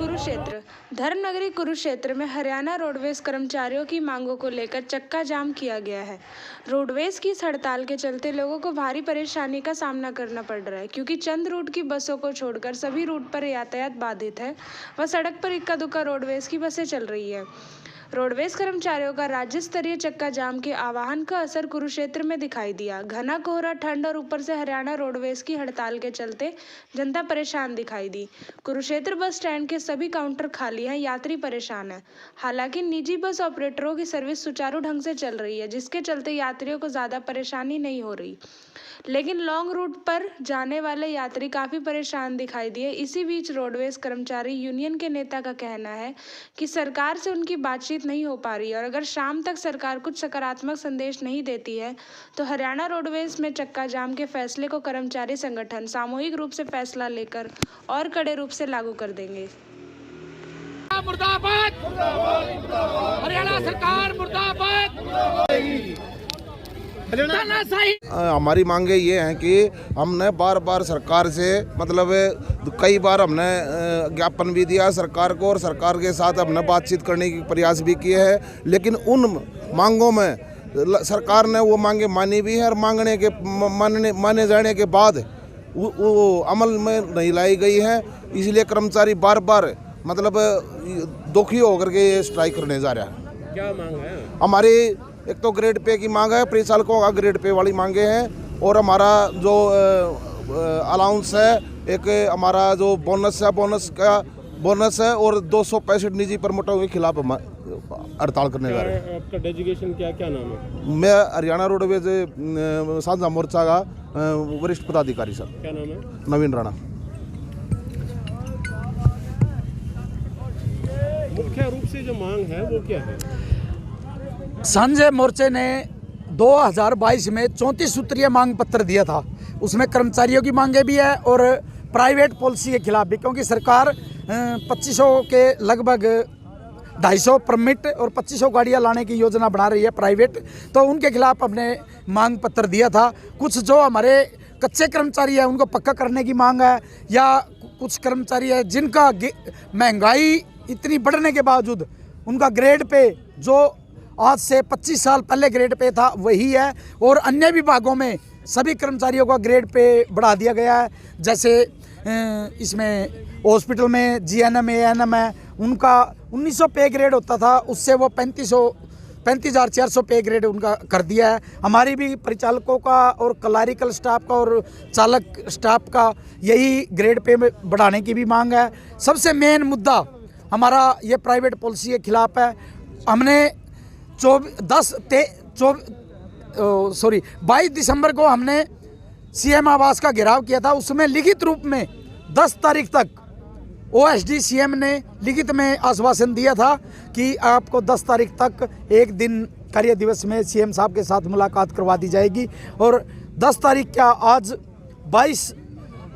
कुरुक्षेत्र धर्मनगरी कुरुक्षेत्र में हरियाणा रोडवेज कर्मचारियों की मांगों को लेकर चक्का जाम किया गया है। रोडवेज की इस हड़ताल के चलते लोगों को भारी परेशानी का सामना करना पड़ रहा है, क्योंकि चंद रूट की बसों को छोड़कर सभी रूट पर यातायात बाधित है व सड़क पर इक्का दुक्का रोडवेज की बसें चल रही है। रोडवेज कर्मचारियों का राज्य स्तरीय चक्का जाम के आह्वान का असर कुरुक्षेत्र में दिखाई दिया। घना कोहरा, ठंड और ऊपर से हरियाणा रोडवेज की हड़ताल के चलते जनता परेशान दिखाई दी। कुरुक्षेत्र बस स्टैंड के सभी काउंटर खाली हैं, यात्री परेशान हैं। हालांकि निजी बस ऑपरेटरों की सर्विस सुचारू ढंग से चल रही है, जिसके चलते यात्रियों को ज़्यादा परेशानी नहीं हो रही, लेकिन लॉन्ग रूट पर जाने वाले यात्री काफ़ी परेशान दिखाई दिए। इसी बीच रोडवेज कर्मचारी यूनियन के नेता का कहना है कि सरकार से उनकी बातचीत नहीं हो पा रही है और अगर शाम तक सरकार कुछ सकारात्मक संदेश नहीं देती है तो हरियाणा रोडवेज में चक्का जाम के फैसले को कर्मचारी संगठन सामूहिक रूप से फैसला लेकर और कड़े रूप से लागू कर देंगे। मुर्दाबाद, हरियाणा सरकार मुर्दाबाद। हमारी मांगे ये हैं कि हमने बार बार सरकार से कई बार हमने ज्ञापन भी दिया सरकार को और सरकार के साथ हमने बातचीत करने की प्रयास भी किए हैं, लेकिन उन मांगों में सरकार ने वो मांगे मानी भी है और माने जाने के बाद वो अमल में नहीं लाई गई है। इसलिए कर्मचारी बार बार दुखी होकर के स्ट्राइक करने जा रहा है। क्या मांग है हमारी? एक तो ग्रेड पे की मांग है, परिचालकों का ग्रेड पे वाली मांगे हैं, और हमारा जो अलाउंस है, एक हमारा जो बोनस है और 265 निजी प्रमोटरों के खिलाफ हम हड़ताल करने जा रहे हैं। आपका डेजिग्नेशन क्या नाम है? मैं हरियाणा रोडवेज साझा मोर्चा का वरिष्ठ पदाधिकारी सर। क्या नाम है? नवीन राणा। मुख्य रूप से जो मांग है वो क्या है? संजय मोर्चे ने 2022 में 34 सूत्रीय मांग पत्र दिया था। उसमें कर्मचारियों की मांगे भी है और प्राइवेट पॉलिसी के खिलाफ भी, क्योंकि सरकार 2500 के लगभग 250 परमिट और 2500 गाड़ियां लाने की योजना बना रही है प्राइवेट, तो उनके खिलाफ हमने मांग पत्र दिया था। कुछ जो हमारे कच्चे कर्मचारी हैं उनको पक्का करने की मांग है, या कुछ कर्मचारी है जिनका महंगाई इतनी बढ़ने के बावजूद उनका ग्रेड पे जो आज से 25 साल पहले ग्रेड पे था वही है, और अन्य विभागों में सभी कर्मचारियों का ग्रेड पे बढ़ा दिया गया है। जैसे इसमें हॉस्पिटल में जीएनएम एएनएम है, उनका 1900 पे ग्रेड होता था, उससे वो 35,400 पे ग्रेड उनका कर दिया है। हमारी भी परिचालकों का और क्लरिकल स्टाफ का और चालक स्टाफ का यही ग्रेड पे बढ़ाने की भी मांग है। सबसे मेन मुद्दा हमारा ये प्राइवेट पॉलिसी के खिलाफ है। हमने 22 दिसंबर को हमने सीएम आवास का घेराव किया था। उसमें लिखित रूप में 10 तारीख तक ओएसडी सीएम ने लिखित में आश्वासन दिया था कि आपको 10 तारीख तक एक दिन कार्य दिवस में सीएम साहब के साथ मुलाकात करवा दी जाएगी, और 10 तारीख क्या आज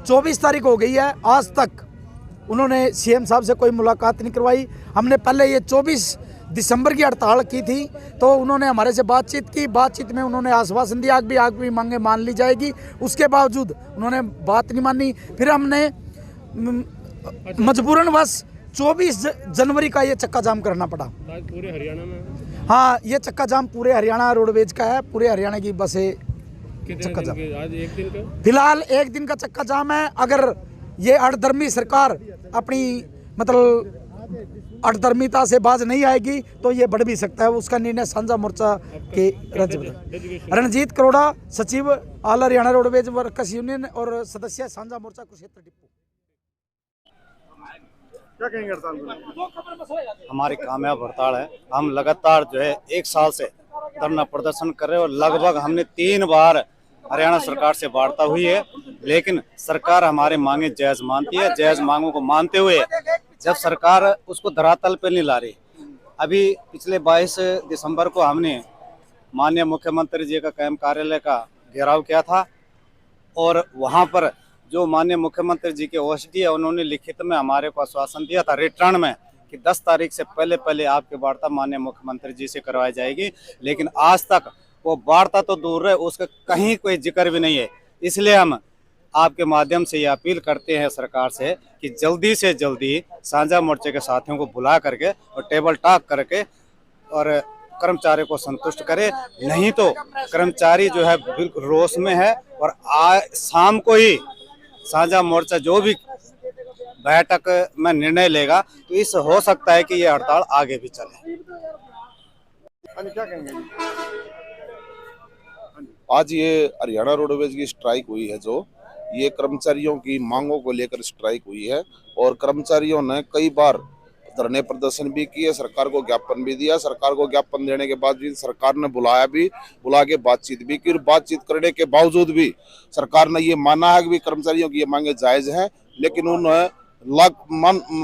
24 तारीख हो गई है, आज तक उन्होंने सीएम साहब से कोई मुलाकात नहीं करवाई। हमने पहले ये 24 दिसंबर की हड़ताल की थी, तो उन्होंने हमारे से बातचीत की। बातचीत में उन्होंने आश्वासन दिया कि आग भी मांगे मान ली जाएगी, उसके बावजूद उन्होंने बात नहीं मानी। फिर हमने मजबूरन बस 24 जनवरी का ये चक्का जाम करना पड़ा। पूरे हरियाणा में? हाँ, ये चक्का जाम पूरे हरियाणा रोडवेज का है, पूरे हरियाणा की बसें चक्का जाम। आज एक दिन का? फिलहाल एक दिन का चक्का जाम है। अगर ये अड़धर्मी सरकार अपनी अड़धर्मिता से बाज नहीं आएगी तो ये बढ़ भी सकता है। उसका निर्णय साझा मोर्चा के रणजीत करोड़ा, सचिव all Haryana roadways workers union और सदस्य साझा मोर्चा कुरुक्षेत्र डिपो। क्या कहेंगे हड़ताल में? हमारी कामयाब हड़ताल है। हम लगातार जो है 1 साल से धरना प्रदर्शन कर रहे हैं और लगभग हमने 3 बार हरियाणा सरकार से वार्ता हुई है, लेकिन सरकार हमारे मांगे जायज मानती है। जायज मांगों को मानते हुए जब सरकार उसको धरातल पर नहीं ला रही, अभी पिछले 22 दिसंबर को हमने माननीय मुख्यमंत्री जी का कैंप कार्यालय का घेराव किया था, और वहां पर जो माननीय मुख्यमंत्री जी के ओएसडी है उन्होंने लिखित में हमारे को आश्वासन दिया था रिटर्न में कि 10 तारीख से पहले आपकी वार्ता माननीय मुख्यमंत्री जी से करवाई जाएगी, लेकिन आज तक वो वार्ता तो दूर है, उसका कहीं कोई जिक्र भी नहीं है। इसलिए हम आपके माध्यम से ये अपील करते हैं सरकार से कि जल्दी से जल्दी साझा मोर्चे के साथियों को बुला करके और टेबल टॉक करके और कर्मचारी को संतुष्ट करे। नहीं तो कर्मचारी जो है बिल्कुल रोष में है और शाम को ही साझा मोर्चा जो भी बैठक में निर्णय लेगा तो इस हो सकता है कि ये हड़ताल आगे भी चले। क्या कहेंगे? आज ये हरियाणा रोडवेज की स्ट्राइक हुई है, जो ये कर्मचारियों की मांगों को लेकर स्ट्राइक हुई है और कर्मचारियों ने कई बार धरने प्रदर्शन भी किए, सरकार को ज्ञापन भी दिया। सरकार को ज्ञापन देने के बाद भी सरकार ने बुला के बातचीत भी की और बातचीत करने के बावजूद भी सरकार ने ये माना है कि कर्मचारियों की ये मांगे जायज हैं, लेकिन उन्हें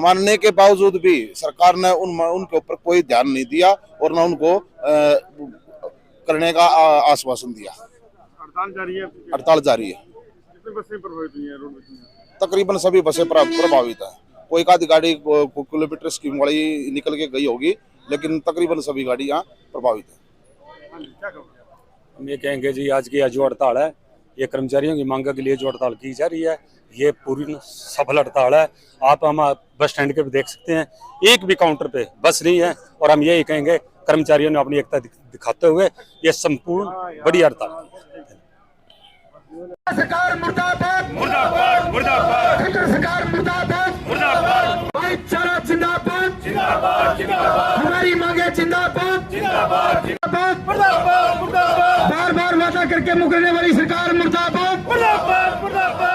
मानने के बावजूद भी सरकार ने उनके ऊपर कोई ध्यान नहीं दिया और न उनको करने का आश्वासन दिया। हड़ताल जारी है। हड़ताल जारी है। कितनी बसें प्रभावित हुई हैं रोड में? तकरीबन सभी बसें प्रभावित है। कोई आधी गाड़ी किलोमीटर स्कीम वाली निकल के गई होगी, लेकिन तकरीबन सभी गाड़ी यहाँ प्रभावित है। हम ये कहेंगे जी, आज की जो हड़ताल है ये कर्मचारियों की मांग के लिए जो हड़ताल की जा रही है, ये पूरी सफल हड़ताल है। आप हम बस स्टैंड के भी देख सकते हैं, एक भी काउंटर पे बस नहीं है और हम यही कहेंगे कर्मचारियों ने अपनी एकता दिखाते हुए ये संपूर्ण बड़ी हड़ताल। सरकार मुर्दाबाद, मुर्दाबाद, मुर्दाबाद, सरकार मुर्दाबाद, मुर्दाबाद, भाईचारा जिंदाबाद, जिंदाबाद, जिंदाबाद, हमारी मांगे जिंदाबाद, जिंदाबाद, जिंदाबाद, मुर्दाबाद, मुर्दाबाद, बार बार वादा करके मुकरने वाली सरकार मुर्दाबाद, मुर्दाबाद, मुर्दाबाद।